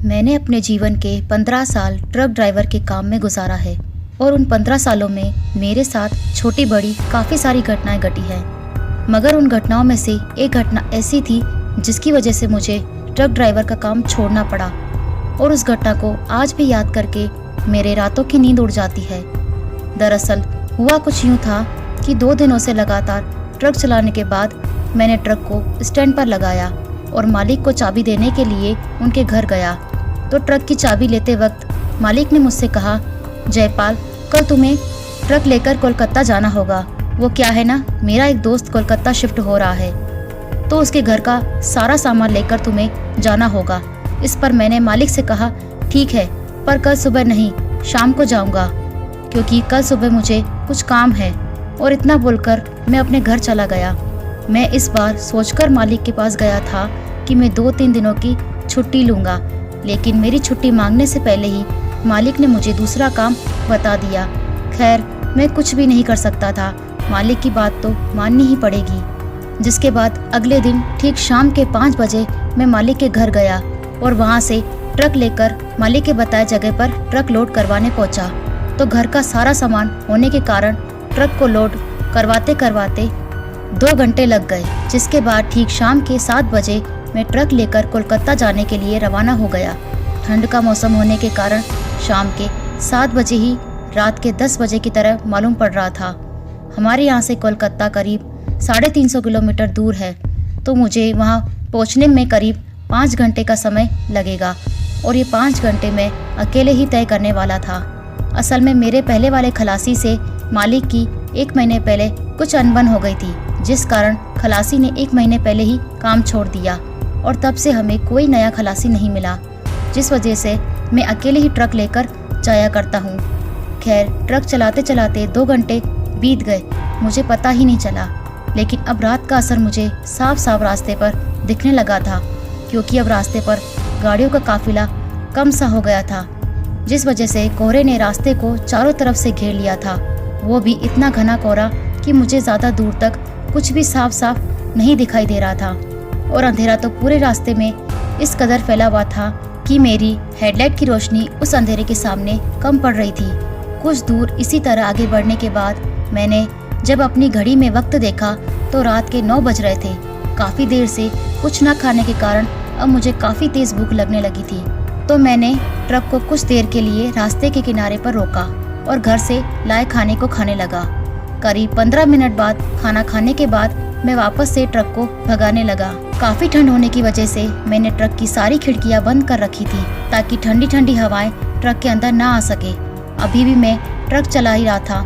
मैंने अपने जीवन के 15 साल ट्रक ड्राइवर के काम में गुजारा है और उन 15 सालों में मेरे साथ छोटी बड़ी काफ़ी सारी घटनाएं घटी हैं। मगर उन घटनाओं में से एक घटना ऐसी थी जिसकी वजह से मुझे ट्रक ड्राइवर का काम छोड़ना पड़ा और उस घटना को आज भी याद करके मेरे रातों की नींद उड़ जाती है। दरअसल हुआ कुछ यूँ था कि 2 दिनों से लगातार ट्रक चलाने के बाद मैंने ट्रक को स्टैंड पर लगाया और मालिक को चाबी देने के लिए उनके घर गया तो ट्रक की चाबी लेते वक्त मालिक ने मुझसे कहा, जयपाल, कल तुम्हें ट्रक लेकर कोलकाता जाना होगा। वो क्या है ना, मेरा एक दोस्त कोलकाता शिफ्ट हो रहा है तो उसके घर का सारा सामान लेकर तुम्हें जाना होगा। इस पर मैंने मालिक से कहा, ठीक है, पर कल सुबह नहीं, शाम को जाऊंगा क्योंकि कल सुबह मुझे कुछ काम है। और इतना बोलकर मैं अपने घर चला गया। मैं इस बार सोचकर मालिक के पास गया था कि मैं 2-3 दिनों की छुट्टी लूँगा, लेकिन मेरी छुट्टी मांगने से पहले ही मालिक ने मुझे दूसरा काम बता दिया। खैर, मैं कुछ भी नहीं कर सकता था, मालिक की बात तो माननी ही पड़ेगी। जिसके बाद अगले दिन ठीक शाम के 5 बजे मैं मालिक के घर गया और वहाँ से ट्रक लेकर मालिक के बताए जगह पर ट्रक लोड करवाने पहुँचा तो घर का सारा सामान होने के कारण ट्रक को लोड करवाते करवाते 2 घंटे लग गए। जिसके बाद ठीक शाम के 7 बजे मैं ट्रक लेकर कोलकाता जाने के लिए रवाना हो गया। ठंड का मौसम होने के कारण शाम के 7 बजे ही रात के 10 बजे की तरह मालूम पड़ रहा था। हमारे यहाँ से कोलकाता करीब 350 किलोमीटर दूर है तो मुझे वहाँ पहुँचने में करीब 5 घंटे का समय लगेगा और ये 5 घंटे मैं अकेले ही तय करने वाला था। असल में मेरे पहले वाले खलासी से मालिक की 1 महीने पहले कुछ अनबन हो गई थी, जिस कारण खलासी ने 1 महीने पहले ही काम छोड़ दिया और तब से हमें कोई नया खलासी नहीं मिला, जिस वजह से मैं अकेले ही ट्रक लेकर जाया करता हूँ। खैर, ट्रक चलाते चलाते 2 घंटे बीत गए, मुझे पता ही नहीं चला। लेकिन अब रात का असर मुझे साफ साफ रास्ते पर दिखने लगा था क्योंकि अब रास्ते पर गाड़ियों का काफिला कम सा हो गया था, जिस वजह से कोहरे ने रास्ते को चारों तरफ से घेर लिया था। वो भी इतना घना कोहरा कि मुझे ज़्यादा दूर तक कुछ भी साफ साफ नहीं दिखाई दे रहा था और अंधेरा तो पूरे रास्ते में इस कदर फैला हुआ था कि मेरी हेडलाइट की रोशनी उस अंधेरे के सामने कम पड़ रही थी। कुछ दूर इसी तरह आगे बढ़ने के बाद मैंने जब अपनी घड़ी में वक्त देखा तो रात के 9 बज रहे थे। काफ़ी देर से कुछ न खाने के कारण अब मुझे काफ़ी तेज़ भूख लगने लगी थी तो मैंने ट्रक को कुछ देर के लिए रास्ते के किनारे पर रोका और घर से लाए खाने को खाने लगा। करीब 15 मिनट बाद खाना खाने के बाद मैं वापस से ट्रक को भगाने लगा। काफी ठंड होने की वजह से मैंने ट्रक की सारी खिड़कियां बंद कर रखी थी ताकि ठंडी ठंडी हवाएं ट्रक के अंदर ना आ सके। अभी भी मैं ट्रक चला ही रहा था,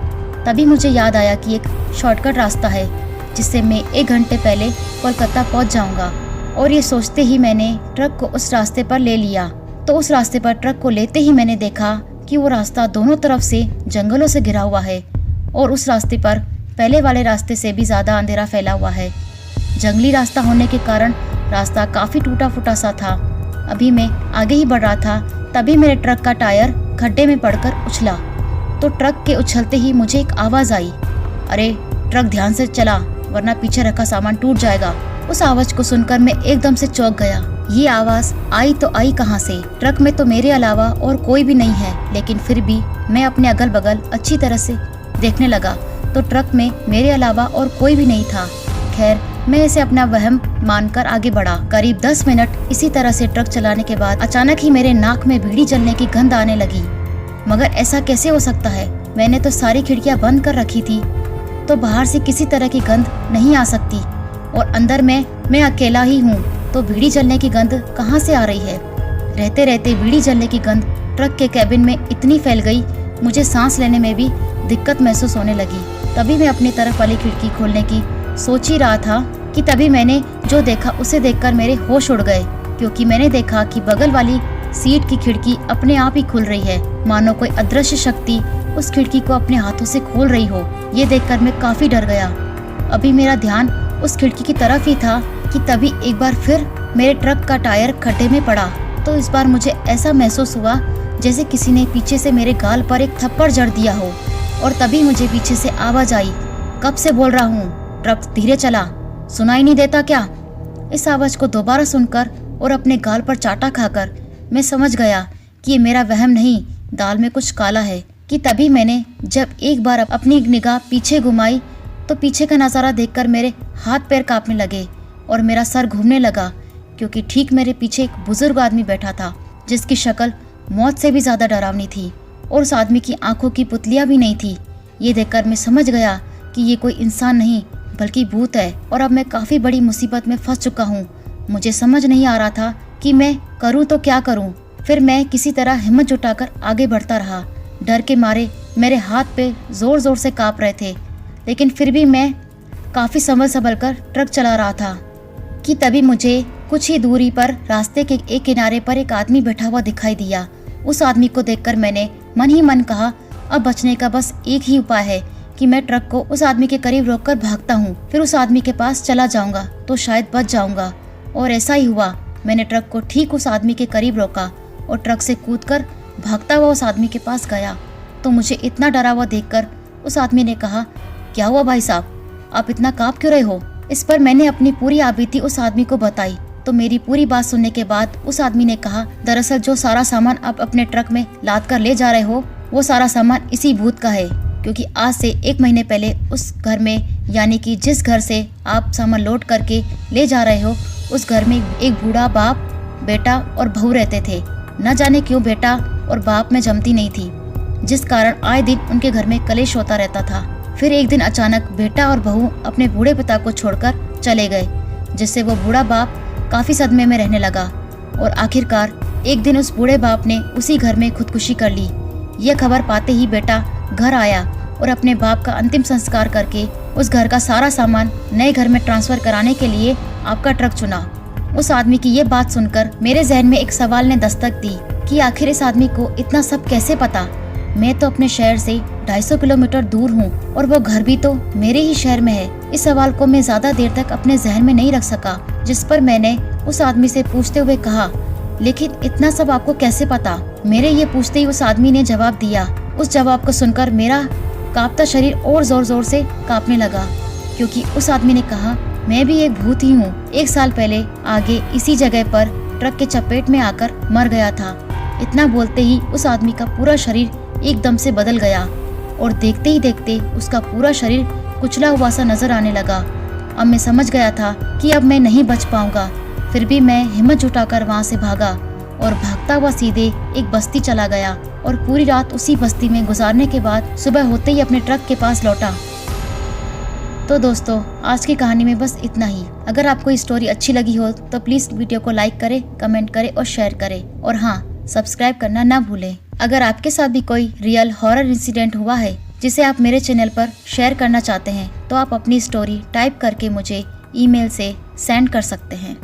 तभी मुझे याद आया कि एक शॉर्टकट रास्ता है जिससे मैं 1 घंटे पहले कोलकाता पहुंच जाऊंगा। और ये सोचते ही मैंने ट्रक को उस रास्ते पर ले लिया। तो उस रास्ते पर ट्रक को लेते ही मैंने देखा कि वो रास्ता दोनों तरफ से जंगलों से घिरा हुआ है और उस रास्ते पर पहले वाले रास्ते से भी ज़्यादा अंधेरा फैला हुआ है। जंगली रास्ता होने के कारण रास्ता काफ़ी टूटा फूटा सा था। अभी मैं आगे ही बढ़ रहा था तभी मेरे ट्रक का टायर खड्डे में पड़कर उछला तो ट्रक के उछलते ही मुझे एक आवाज़ आई, अरे ट्रक ध्यान से चला वरना पीछे रखा सामान टूट जाएगा। उस आवाज़ को सुनकर मैं एकदम से चौंक गया। ये आवाज़ आई तो आई कहाँ से? ट्रक में तो मेरे अलावा और कोई भी नहीं है, लेकिन फिर भी मैं अपने अगल बगल अच्छी तरह से देखने लगा तो ट्रक में मेरे अलावा और कोई भी नहीं था। खैर, मैं इसे अपना वहम मानकर आगे बढ़ा। करीब 10 मिनट इसी तरह से ट्रक चलाने के बाद अचानक ही मेरे नाक में बीड़ी जलने की गंध आने लगी। मगर ऐसा कैसे हो सकता है? मैंने तो सारी खिड़कियां बंद कर रखी थी तो बाहर से किसी तरह की गंध नहीं आ सकती और अंदर में मैं अकेला ही हूँ तो बीड़ी जलने की गंध कहाँ से आ रही है? रहते रहते बीड़ी जलने की गंध ट्रक के कैबिन में इतनी फैल गई, मुझे सांस लेने में भी दिक्कत महसूस होने लगी। तभी मैं अपनी तरफ वाली खिड़की खोलने की सोच ही रहा था कि तभी मैंने जो देखा उसे देखकर मेरे होश उड़ गए क्योंकि मैंने देखा कि बगल वाली सीट की खिड़की अपने आप ही खुल रही है, मानो कोई अदृश्य शक्ति उस खिड़की को अपने हाथों से खोल रही हो। ये देखकर मैं काफी डर गया। अभी मेरा ध्यान उस खिड़की की तरफ ही था कि तभी एक बार फिर मेरे ट्रक का टायर खड्डे में पड़ा तो इस बार मुझे ऐसा महसूस हुआ जैसे किसी ने पीछे से मेरे गाल पर एक थप्पड़ जड़ दिया हो। और तभी मुझे पीछे से आवाज आई, कब से बोल रहा हूँ, ट्रक धीरे चला, सुनाई नहीं देता क्या? इस आवाज को दोबारा सुनकर और अपने गाल पर चाटा खाकर मैं समझ गया कि ये मेरा वहम नहीं, दाल में कुछ काला है। कि तभी मैंने जब एक बार अपनी निगाह पीछे घुमाई तो पीछे का नज़ारा देखकर मेरे हाथ पैर कांपने लगे और मेरा सर घूमने लगा, क्योंकि ठीक मेरे पीछे एक बुजुर्ग आदमी बैठा था जिसकी शक्ल मौत से भी ज़्यादा डरावनी थी और उस आदमी की आंखों की पुतलियाँ भी नहीं थी। ये देखकर मैं समझ गया कि ये कोई इंसान नहीं बल्कि भूत है और अब मैं काफ़ी बड़ी मुसीबत में फंस चुका हूँ। मुझे समझ नहीं आ रहा था कि मैं करूँ तो क्या करूँ। फिर मैं किसी तरह हिम्मत जुटाकर आगे बढ़ता रहा। डर के मारे मेरे हाथ पे ज़ोर ज़ोर से काँप रहे थे, लेकिन फिर भी मैं काफ़ी संभल कर ट्रक चला रहा था कि तभी मुझे कुछ ही दूरी पर रास्ते के एक किनारे पर एक आदमी बैठा हुआ दिखाई दिया। उस आदमी को देखकर मैंने मन ही मन कहा, अब बचने का बस एक ही उपाय है कि मैं ट्रक को उस आदमी के करीब रोककर भागता हूँ, फिर उस आदमी के पास चला जाऊंगा तो शायद बच जाऊंगा। और ऐसा ही हुआ। मैंने ट्रक को ठीक उस आदमी के करीब रोका और ट्रक से कूदकर भागता हुआ उस आदमी के पास गया तो मुझे इतना डरा हुआ देखकर उस आदमी ने कहा, क्या हुआ भाई साहब, आप इतना काँप क्यों रहे हो? इस पर मैंने अपनी पूरी आबीती उस आदमी को बताई तो मेरी पूरी बात सुनने के बाद उस आदमी ने कहा, दरअसल जो सारा सामान आप अपने ट्रक में लाद कर ले जा रहे हो वो सारा सामान इसी भूत का है, क्योंकि आज से 1 महीने पहले उस घर में, यानी कि जिस घर से आप सामान लोड करके ले जा रहे हो, उस घर में एक बूढ़ा बाप, बेटा और बहू रहते थे। न जाने क्यों बेटा और बाप में जमती नहीं थी, जिस कारण आए दिन उनके घर में कलेश होता रहता था। फिर एक दिन अचानक बेटा और बहू अपने बूढ़े पिता को छोड़कर चले गए, जिससे वो बूढ़ा बाप काफी सदमे में रहने लगा और आखिरकार एक दिन उस बूढ़े बाप ने उसी घर में खुदकुशी कर ली। यह खबर पाते ही बेटा घर आया और अपने बाप का अंतिम संस्कार करके उस घर का सारा सामान नए घर में ट्रांसफर कराने के लिए आपका ट्रक चुना। उस आदमी की ये बात सुनकर मेरे जहन में एक सवाल ने दस्तक दी कि आखिर इस आदमी को इतना सब कैसे पता। मैं तो अपने शहर से 250 किलोमीटर दूर हूँ और वो घर भी तो मेरे ही शहर में है। इस सवाल को मैं ज्यादा देर तक अपने जहन में नहीं रख सका, जिस पर मैंने उस आदमी से पूछते हुए कहा, लेकिन इतना सब आपको कैसे पता? मेरे ये पूछते ही उस आदमी ने जवाब दिया। उस जवाब को सुनकर मेरा कांपता शरीर और जोर जोर से कांपने लगा, क्योंकि उस आदमी ने कहा, मैं भी एक भूत ही हूँ। 1 साल पहले आगे इसी जगह पर ट्रक के चपेट में आकर मर गया था। इतना बोलते ही उस आदमी का पूरा शरीर एकदम से बदल गया और देखते ही देखते उसका पूरा शरीर कुचला हुआ सा नजर आने लगा। अब मैं समझ गया था कि अब मैं नहीं बच पाऊंगा। फिर भी मैं हिम्मत जुटाकर वहां से भागा और भागता हुआ सीधे एक बस्ती चला गया और पूरी रात उसी बस्ती में गुजारने के बाद सुबह होते ही अपने ट्रक के पास लौटा। तो दोस्तों, आज की कहानी में बस इतना ही। अगर आपको ये स्टोरी अच्छी लगी हो तो प्लीज वीडियो को लाइक करें, कमेंट करें और शेयर करें, और हाँ, सब्सक्राइब करना ना भूलें। अगर आपके साथ भी कोई रियल हॉरर इंसिडेंट हुआ है जिसे आप मेरे चैनल पर शेयर करना चाहते हैं तो आप अपनी स्टोरी टाइप करके मुझे ईमेल से सेंड कर सकते हैं।